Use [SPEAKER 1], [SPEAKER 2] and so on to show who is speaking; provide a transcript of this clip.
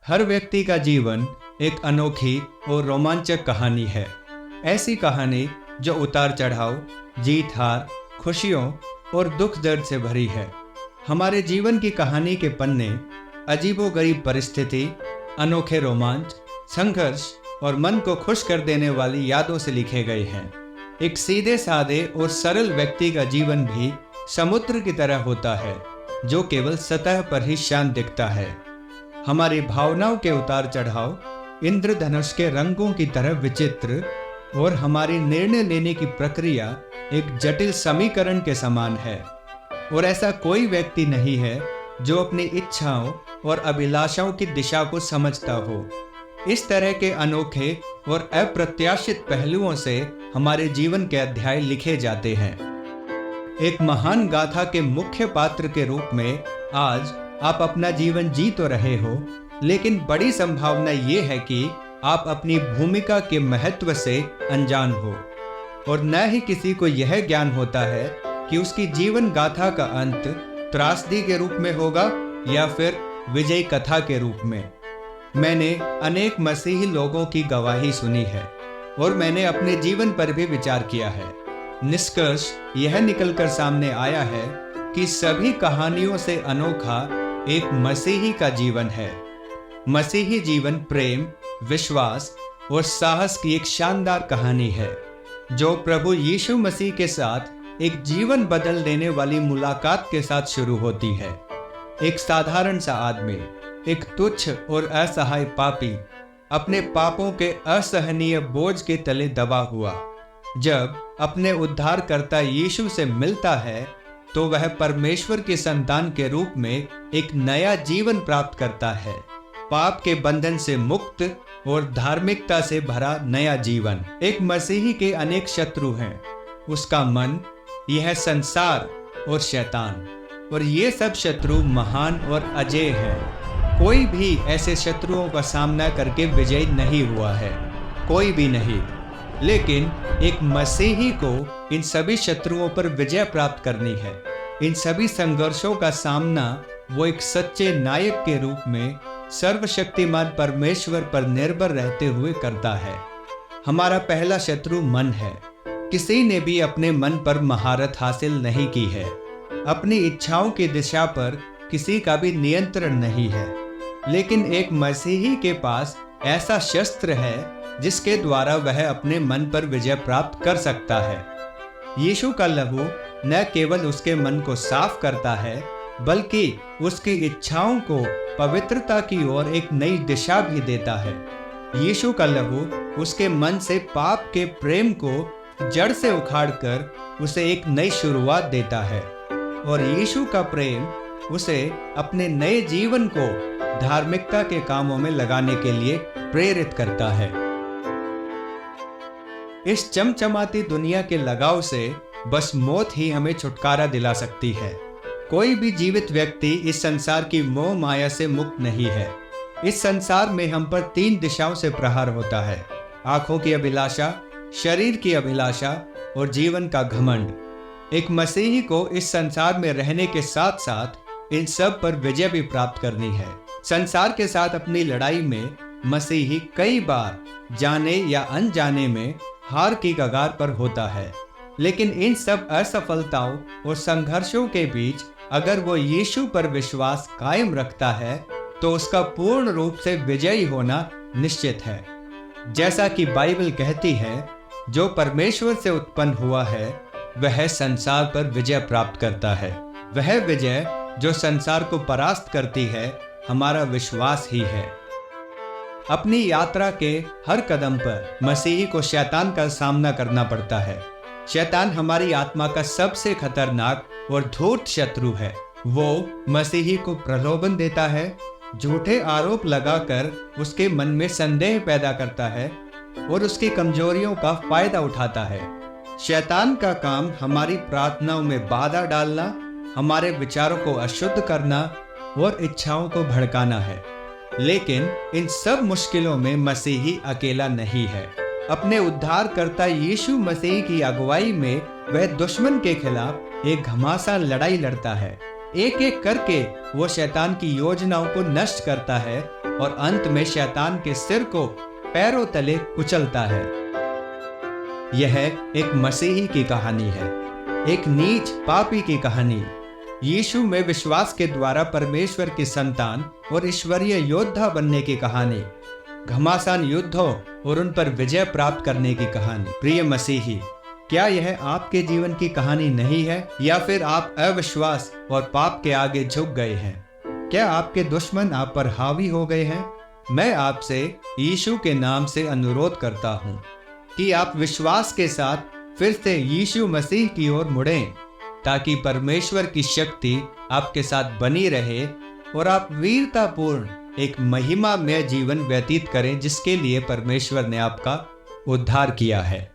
[SPEAKER 1] हर व्यक्ति का जीवन एक अनोखी और रोमांचक कहानी है। ऐसी कहानी जो उतार चढ़ाव, जीत हार, खुशियों और दुख दर्द से भरी है। हमारे जीवन की कहानी के पन्ने अजीबोगरीब परिस्थिति, अनोखे रोमांच, संघर्ष और मन को खुश कर देने वाली यादों से लिखे गए हैं। एक सीधे साधे और सरल व्यक्ति का जीवन भी समुद्र की तरह होता है, जो केवल सतह पर ही शांत दिखता है। हमारी भावनाओं के उतार चढ़ाव इंद्रधनुष के रंगों की तरह विचित्र और हमारी निर्णय लेने की प्रक्रिया एक जटिल समीकरण के समान है। और ऐसा कोई व्यक्ति नहीं है जो अपनी इच्छाओं और अभिलाषाओं की दिशा को समझता हो। इस तरह के अनोखे और अप्रत्याशित पहलुओं से हमारे जीवन के अध्याय लिखे जाते हैं। एक महान गाथा के मुख्य पात्र के रूप में आज आप अपना जीवन जी तो रहे हो, लेकिन बड़ी संभावना ये है कि आप अपनी भूमिका के महत्व से अनजान हो और न ही किसी को यह ज्ञान होता है कि उसकी जीवन गाथा का अंत त्रासदी के रूप में होगा या फिर विजय कथा के रूप में। मैंने अनेक मसीही लोगों की गवाही सुनी है और मैंने अपने जीवन पर भी विचार किया है। निष्कर्ष यह निकलकर सामने आया है कि सभी कहानियों से अनोखा एक मसीही का जीवन है। मसीही जीवन प्रेम, विश्वास और साहस की एक शानदार कहानी है, जो प्रभु यीशु मसीह के साथ एक जीवन बदल देने वाली मुलाकात के साथ शुरू होती है। एक साधारण सा आदमी, एक तुच्छ और असहाय पापी, अपने पापों के असहनीय बोझ के तले दबा हुआ, जब अपने उद्धारकर्ता यीशु से मिलता है तो वह परमेश्वर के संतान के रूप में एक नया जीवन प्राप्त करता है। पाप के बंधन से मुक्त और धार्मिकता से भरा नया जीवन। एक मसीही के अनेक शत्रु हैं, उसका मन, यह संसार और शैतान, और ये सब शत्रु महान और अजेय हैं। कोई भी ऐसे शत्रुओं का सामना करके विजयी नहीं हुआ है, कोई भी नहीं। लेकिन एक मसीही को इन सभी शत्रुओं पर विजय प्राप्त करनी है। इन सभी संघर्षों का सामना वो एक सच्चे नायक के रूप में सर्वशक्तिमान परमेश्वर पर निर्भर रहते हुए करता है। हमारा पहला शत्रु मन है। किसी ने भी अपने मन पर महारत हासिल नहीं की है। अपनी इच्छाओं की दिशा पर किसी का भी नियंत्रण नहीं है। लेकिन एक मसीही के पास ऐसा शस्त्र है जिसके द्वारा वह अपने मन पर विजय प्राप्त कर सकता है। यीशु का लहू न केवल उसके मन को साफ करता है, बल्कि उसकी इच्छाओं को पवित्रता की ओर एक नई दिशा भी देता है। यीशु का लहू उसके मन से पाप के प्रेम को जड़ से उखाड़कर उसे एक नई शुरुआत देता है, और यीशु का प्रेम उसे अपने नए जीवन को धार्मिकता के कामों में लगाने के लिए प्रेरित करता है। इस चमचमाती दुनिया के लगाव से बस मौत ही हमें छुटकारा दिला सकती है। कोई भी जीवित व्यक्ति इस संसार की मोह माया से मुक्त नहीं है। इस संसार में हम पर 3 दिशाओं से प्रहार होता है: आंखों की अभिलाषा, शरीर की अभिलाषा और जीवन का घमंड। एक मसीही को इस संसार में रहने के साथ साथ इन सब पर विजय भी प्राप्त करनी है। संसार के साथ अपनी लड़ाई में मसीही कई बार जाने या अनजाने में हार की कगार पर होता है। लेकिन इन सब असफलताओं और संघर्षों के बीच अगर वो यीशु पर विश्वास कायम रखता है तो उसका पूर्ण रूप से विजयी होना निश्चित है। जैसा कि बाइबल कहती है, जो परमेश्वर से उत्पन्न हुआ है वह संसार पर विजय प्राप्त करता है। वह विजय जो संसार को परास्त करती है हमारा विश्वास ही है। अपनी यात्रा के हर कदम पर मसीही को शैतान का सामना करना पड़ता है। शैतान हमारी आत्मा का सबसे खतरनाक और धूर्त शत्रु है। वो मसीही को प्रलोभन देता है, झूठे आरोप लगाकर उसके मन में संदेह पैदा करता है और उसकी कमजोरियों का फायदा उठाता है। शैतान का काम हमारी प्रार्थनाओं में बाधा डालना, हमारे विचारों को अशुद्ध करना और इच्छाओं को भड़काना है। लेकिन इन सब मुश्किलों में मसीही अकेला नहीं है। अपने उद्धारकर्ता यीशु मसीह की अगुवाई में वह दुश्मन के खिलाफ एक घमासान लड़ाई लड़ता है। एक एक करके वो शैतान की योजनाओं को नष्ट करता है और अंत में शैतान के सिर को पैरों तले कुचलता है। यह एक मसीही की कहानी है, एक नीच पापी की कहानी। यीशु में विश्वास के द्वारा परमेश्वर की संतान और ईश्वरीय योद्धा बनने की कहानी, घमासान युद्धों और उन पर विजय प्राप्त करने की कहानी। प्रिय मसीही, क्या यह आपके जीवन की कहानी नहीं है, या फिर आप अविश्वास और पाप के आगे झुक गए हैं? क्या आपके दुश्मन आप पर हावी हो गए हैं? मैं आपसे यीशु के नाम से अनुरोध करता हूँ कि आप विश्वास के साथ फिर से यीशु मसीह की ओर मुड़ें, ताकि परमेश्वर की शक्ति आपके साथ बनी रहे और आप वीरतापूर्ण एक महिमामय जीवन व्यतीत करें, जिसके लिए परमेश्वर ने आपका उद्धार किया है।